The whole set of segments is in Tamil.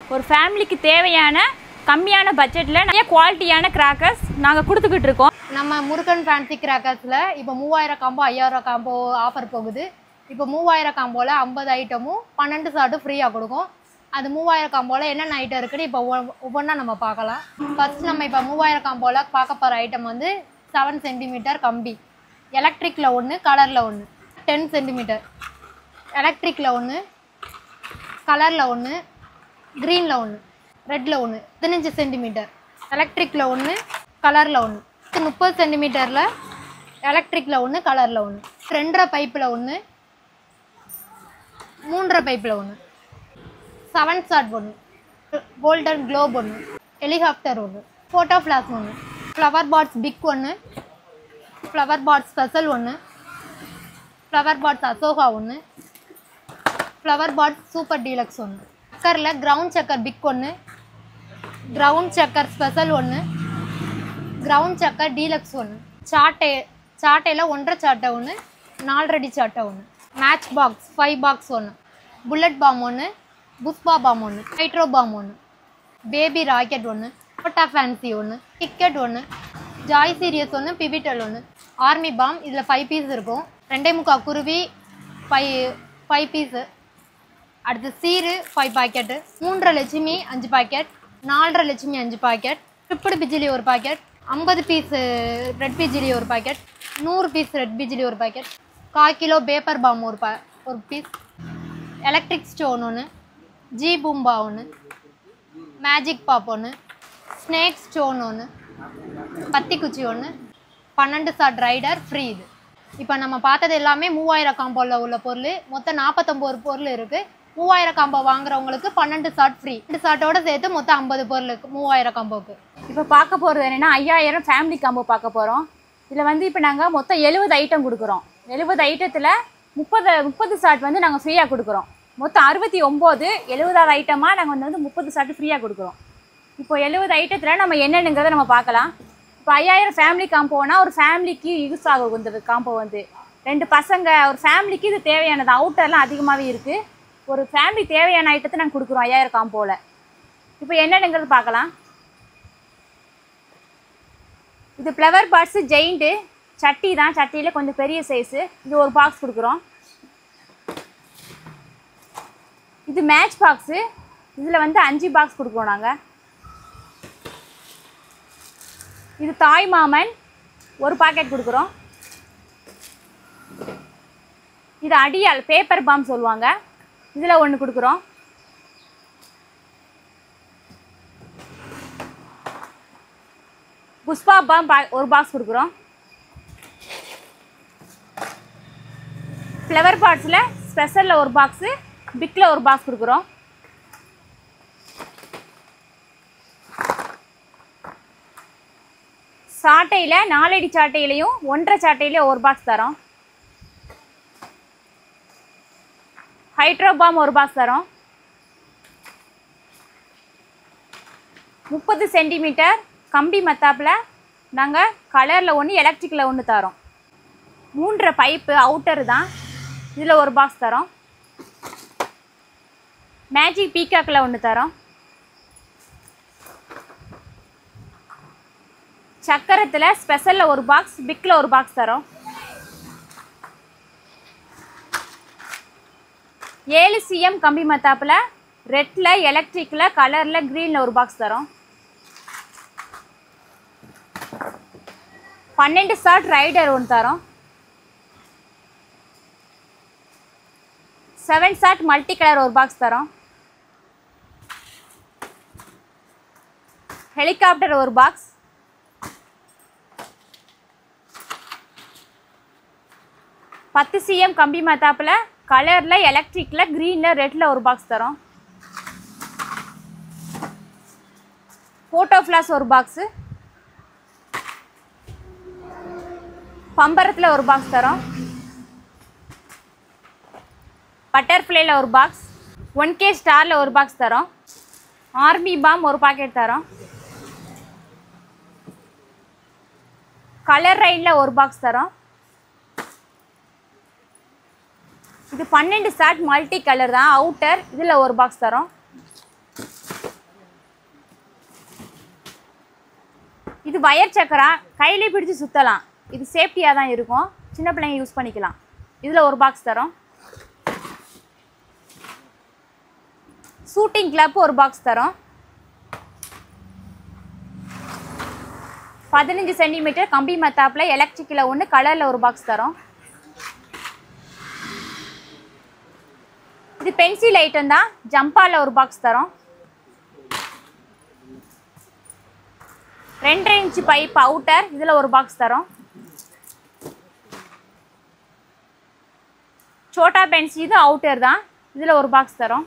ஒரு ஃபேமிலிக்கு தேவையான கம்மியான பட்ஜெட்டில் நிறைய குவாலிட்டியான கிராக்கர்ஸ் நாங்கள் கொடுத்துக்கிட்டு இருக்கோம். நம்ம முருகன் ஃபேன்சி கிராக்கர்ஸில் இப்போ 3000 காம்போ 5000 காம்போ ஆஃபர் போகுது. இப்போ 3000 காம்போவில் 50 ஐட்டமும் 12 சார்ட்டும் ஃப்ரீயாக கொடுக்கும். அது 3000 காம்போவில் என்னென்ன ஐட்டம் இருக்குன்னு இப்போ ஒவ்வொன்றா நம்ம பார்க்கலாம். ஃபஸ்ட் நம்ம இப்போ 3000 காம்போவில் பார்க்க போகிற ஐட்டம் வந்து 7 சென்டிமீட்டர் கம்பி, எலக்ட்ரிக்கில் ஒன்று, கலரில் ஒன்று. 10 சென்டிமீட்டர் எலக்ட்ரிக்கில் ஒன்று, கலரில் ஒன்று, க்ரீனில் ஒன்று, ரெட்டில் ஒன்று. 15 சென்டிமீட்டர் எலக்ட்ரிக்கில் ஒன்று, கலரில் ஒன்று. 30 சென்டிமீட்டரில் எலக்ட்ரிக்கில் ஒன்று, கலரில் ஒன்று. 2.5 பைப்பில் ஒன்று, 3.5 பைப்பில் ஒன்று. 7 சாட் ஒன்று, கோல்டன் குளோப் ஒன்று, ஹெலிகாப்டர் ஒன்று, ஃபோட்டோ ஃப்ளாஷ் ஒன்று, ஃப்ளவர் பாட்ஸ் பிக் ஒன்று, ஃப்ளவர் பாட்ஸ் ஸ்பெஷல் ஒன்று, ஃப்ளவர் பாட்ஸ் அசோகா ஒன்று, ஃப்ளவர் பாட்ஸ் சூப்பர் டீலக்ஸ் ஒன்று. சக்கரில் கிரவுண்ட் சக்கர் பிக் ஒன்று, கிரவுண்ட் சக்கர் ஸ்பெஷல் ஒன்று, கிரவுண்ட் சக்கர் டீலக்ஸ் ஒன்று. சாட்டையில் 1.5 சாட்டை ஒன்று, 4 அடி சாட்டை ஒன்று. மேட்ச் பாக்ஸ் 5 பாக்ஸ் ஒன்று, புல்லட் பாம் ஒன்று, புஷ்பா பாம் ஒன்று, ஹைட்ரோ பாம் ஒன்று, பேபி ராக்கெட் ஒன்று, ஃபோட்டா ஃபேன்சி ஒன்று, டிக்கெட் ஒன்று, ஜாய் சீரியஸ் ஒன்று, பிபிட்டல் ஒன்று. ஆர்மி பாம் இதில் 5 பீஸ் இருக்கும். 2.25 குருவி 5 பீஸு. அடுத்து சீரு 5 packet, 3.5 Lakshmi 5 packet, 4.5 Lakshmi 5 packet, triple bijili 1 packet, 50 piece red bijili 1 packet, 100 piece red bijili 1 packet, 1/4 kilo paper bomb ஒரு பீஸ், எலக்ட்ரிக் ஸ்டோன் ஒன்று, ஜி பூம்பா ஒன்று, மேஜிக் பாப் ஒன்று, ஸ்னேக் ஸ்டோன் ஒன்று, பத்திக்குச்சி ஒன்று, 12 சாட் ரைடர் ஃப்ரீ. இது இப்போ நம்ம பார்த்தது எல்லாமே 3000 காம்போவில் உள்ள பொருள். மொத்தம் 49 பொருள் இருக்குது. 3000 காம்போ வாங்குறவங்களுக்கு 12 சாட் ஃப்ரீ. 2 சாட்டோடு சேர்த்து மொத்தம் 50 பொருளுக்கு 3000 காம்போவுக்கு. இப்போ பார்க்க போகிறது என்னென்னா 5000 ஃபேமிலி காம்போ பார்க்க போகிறோம். இதில் வந்து இப்போ நாங்கள் மொத்தம் 70 ஐட்டம் கொடுக்குறோம். 70 ஐட்டத்தில் 30 சாட் வந்து நாங்கள் ஃப்ரீயாக கொடுக்குறோம். மொத்தம் 69 70வது ஐட்டமாக நாங்கள் வந்து 30 சாட்டு ஃப்ரீயாக கொடுக்குறோம். இப்போ 70 ஐட்டத்தில் நம்ம என்னென்னுங்கிறத நம்ம பார்க்கலாம். இப்போ 5000 ஃபேமிலி காம்போனா ஒரு ஃபேமிலிக்கு யூஸ் ஆகும். இந்த காம்போ வந்து 2 பசங்க ஒரு ஃபேமிலிக்கு இது தேவையானது. அவுட்டர்லாம் அதிகமாகவே இருக்குது. ஒரு ஃபேமிலி தேவையான ஐட்டத்தை நாங்கள் கொடுக்குறோம் 5000 காம்போவில். இப்போ என்னென்னுங்கிறது பார்க்கலாம். இது ஃப்ளவர் பாட்ஸு ஜெயிண்ட்டு சட்டி தான். சட்டியில் கொஞ்சம் பெரிய சைஸு. இது ஒரு பாக்ஸ் கொடுக்குறோம். இது மேட்ச் பாக்ஸு. இதில் வந்து 5 பாக்ஸ் கொடுக்குறோம் நாங்கள். இது தாய் மாமன் ஒரு பாக்கெட் கொடுக்குறோம். இது அடியால் பேப்பர் பாம் சொல்லுவாங்க. இதில் 1 கொடுக்குறோம். புஷ்பா பாம் ஒரு பாக்ஸ் கொடுக்குறோம். ஃப்ளவர் பாட்ஸில் ஸ்பெஷலில் ஒரு பாக்ஸு, பிக்கில் ஒரு பாக்ஸ் கொடுக்குறோம். சாட்டையில் 4 அடி சாட்டையிலையும் 1.5 சாட்டையிலே ஒரு பாக்ஸ் தரோம். ஹைட்ரோ பாம் ஒரு பாக்ஸ் தரோம். 30 சென்டிமீட்டர் கம்பி மத்தாப்பில் நாங்கள் கலரில் 1 எலக்ட்ரிக்கில் 1 தரோம். 3.5 பைப்பு அவுட்டர் தான். இதில் ஒரு பாக்ஸ் தரோம். மேஜிக் பீகாக்கில் 1 தரோம். சக்கரத்தில் ஸ்பெஷலில் ஒரு பாக்ஸ், பிக்கில் ஒரு பாக்ஸ் தரோம். 7 cm கம்பி மத்தாப்பில் ரெட்டில் எலக்ட்ரிக்கில் கலரில் க்ரீனில் ஒரு பாக்ஸ் தரோம். 12 சாட் ரைடர் 1 தரோம். 7 சாட் மல்டி கலர் ஒரு பாக்ஸ் தரோம். ஹெலிகாப்டர் ஒரு பாக்ஸ். 10 cm கம்பி மத்தாப்பில் கலரில் எலக்ட்ரிக்கில் க்ரீனில் ரெட்டில் ஒரு பாக்ஸ் தரோம். ஃபோட்டோ ஃப்ளாஷ் ஒரு பாக்ஸு. பம்பரத்தில் ஒரு பாக்ஸ் தரோம். பட்டர்ஃப்ளைல ஒரு பாக்ஸ். 1K ஸ்டாரில் ஒரு பாக்ஸ் தரோம். ஆர்மி பாம் ஒரு பாக்கெட் தரோம். கலர் ரைனில் ஒரு பாக்ஸ் தரோம். இது 12 சாட் மல்டி கலர் தான் அவுட்டர். இதில் ஒரு பாக்ஸ் தரோம். இது வயர் சக்கரா, கையிலே பிடிச்சி சுற்றலாம். இது சேஃப்டியாக தான் இருக்கும், சின்ன பிள்ளைங்க யூஸ் பண்ணிக்கலாம். இதில் ஒரு பாக்ஸ் தரோம். ஷூட்டிங் கிளப் ஒரு பாக்ஸ் தரோம். 15 சென்டிமீட்டர் கம்பி மத்தாப்பில் எலக்ட்ரிக்கில் ஒன்று, கலரில் ஒரு பாக்ஸ் தரோம். இது பென்சில் ஐட்டம் தான், ஜம்பாவில் ஒரு பாக்ஸ் தரோம். 2.5 இன்ச் பைப் அவுட்டர், இதில் ஒரு பாக்ஸ் தரோம். சோட்டா பென்சி, இது அவுட்டர் தான், இதில் ஒரு பாக்ஸ் தரோம்.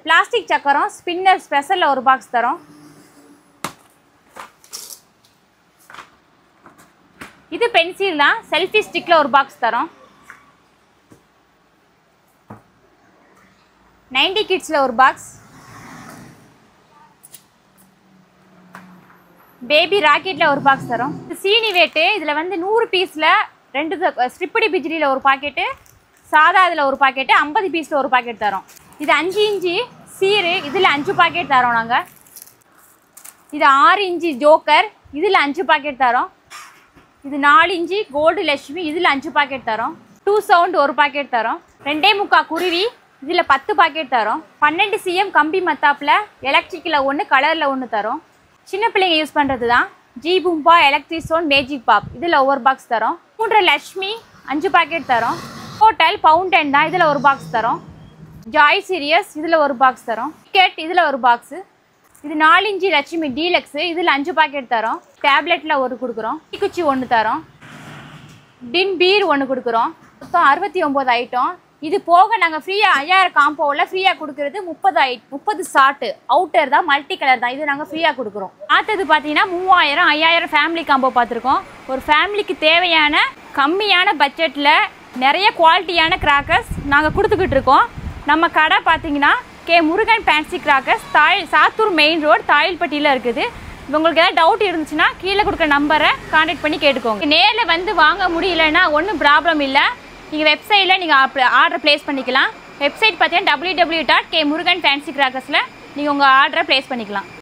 பிளாஸ்டிக் சக்கரம் ஸ்பின்னர் ஸ்பெஷலில் ஒரு பாக்ஸ் தரோம். இது பென்சில் தான், செல்ஃபி ஸ்டிக்கில் ஒரு பாக்ஸ் தரோம். 90 கிட்ஸில் ஒரு பாக்ஸ். பேபி ராக்கெட்டில் ஒரு பாக்ஸ் தரோம். இது சீனி வேட்டு, இதில் வந்து 100 பீஸில் 2 ஸ்ட்ரிப்படி பிஜிலியில் ஒரு பாக்கெட்டு, சாதா இதில் ஒரு பாக்கெட்டு, 50 பீஸில் ஒரு பாக்கெட் தரோம். இது 5 இன்ச்சு சீரு, இதில் 5 பாக்கெட் தரோம் நாங்கள். இது 6 இன்ச்சு ஜோக்கர், இதில் 5 பாக்கெட் தரோம். இது 4 இன்ச்சு கோல்டு லட்சுமி, இதில் 5 பாக்கெட் தரோம். 2 சவுண்ட் ஒரு பாக்கெட் தரோம். 2.25 குருவி, இதில் 10 பாக்கெட் தரோம். 12 cm கம்பி மத்தாப்பில் எலக்ட்ரிக்கில் ஒன்று, கலரில் ஒன்று தரோம். சின்ன பிள்ளைங்க யூஸ் பண்ணுறது தான். ஜி பூம்பா, எலக்ட்ரிக் சோன், மேஜிக் பாப், இதில் ஒவ்வொரு பாக்ஸ் தரோம். 3 லட்சுமி 5 பாக்கெட் தரோம். ஹோட்டல் பவுண்டன் தான், இதில் ஒரு பாக்ஸ் தரோம். ஜாய் சீரியஸ், இதில் ஒரு பாக்ஸ் தரோம். டிக்கெட், இதில் ஒரு பாக்ஸு. இது 4 இன்ச்சு லட்சுமி டீலக்ஸு, இதில் 5 பாக்கெட் தரோம். டேப்லெட்டில் ஒரு கொடுக்குறோம். குச்சி ஒன்று தரோம். டின் பீர் ஒன்று கொடுக்குறோம். மொத்தம் 69 ஐட்டம். இது போக நாங்கள் ஃப்ரீயாக 5000 காம்போவில் ஃப்ரீயாக கொடுக்குறது 30 ஷார்ட்டு அவுட்டர் தான், மல்டி கலர் தான். இது நாங்கள் ஃப்ரீயாக கொடுக்குறோம். அடுத்தது பார்த்தீங்கன்னா 3000 5000 ஃபேமிலி காம்போ பார்த்துருக்கோம். ஒரு ஃபேமிலிக்கு தேவையான கம்மியான பட்ஜெட்டில் நிறைய குவாலிட்டியான கிராக்கர்ஸ் நாங்கள் கொடுத்துக்கிட்டு இருக்கோம். நம்ம கடை பார்த்தீங்கன்னா K Murugan fancy crackers, Sattur main road, தாயில்பட்டியில் இருக்குது. உங்களுக்கு ஏதாவது டவுட் இருந்துச்சுன்னா கீழே கொடுக்குற நம்பரை கான்டாக்ட் பண்ணி கேட்டுக்கோங்க. நேரில் வந்து வாங்க முடியலன்னா ஒன்றும் ப்ராப்ளம் இல்லை. நீங்கள் வெப்சைட்டில் நீங்கள் ஆர்டர் ப்ளேஸ் பண்ணிக்கலாம். வெப்சைட் பார்த்தீங்கன்னா www.kmuruganfancycrackers நீங்கள் உங்கள் ஆர்டரை ப்ளேஸ் பண்ணிக்கலாம்.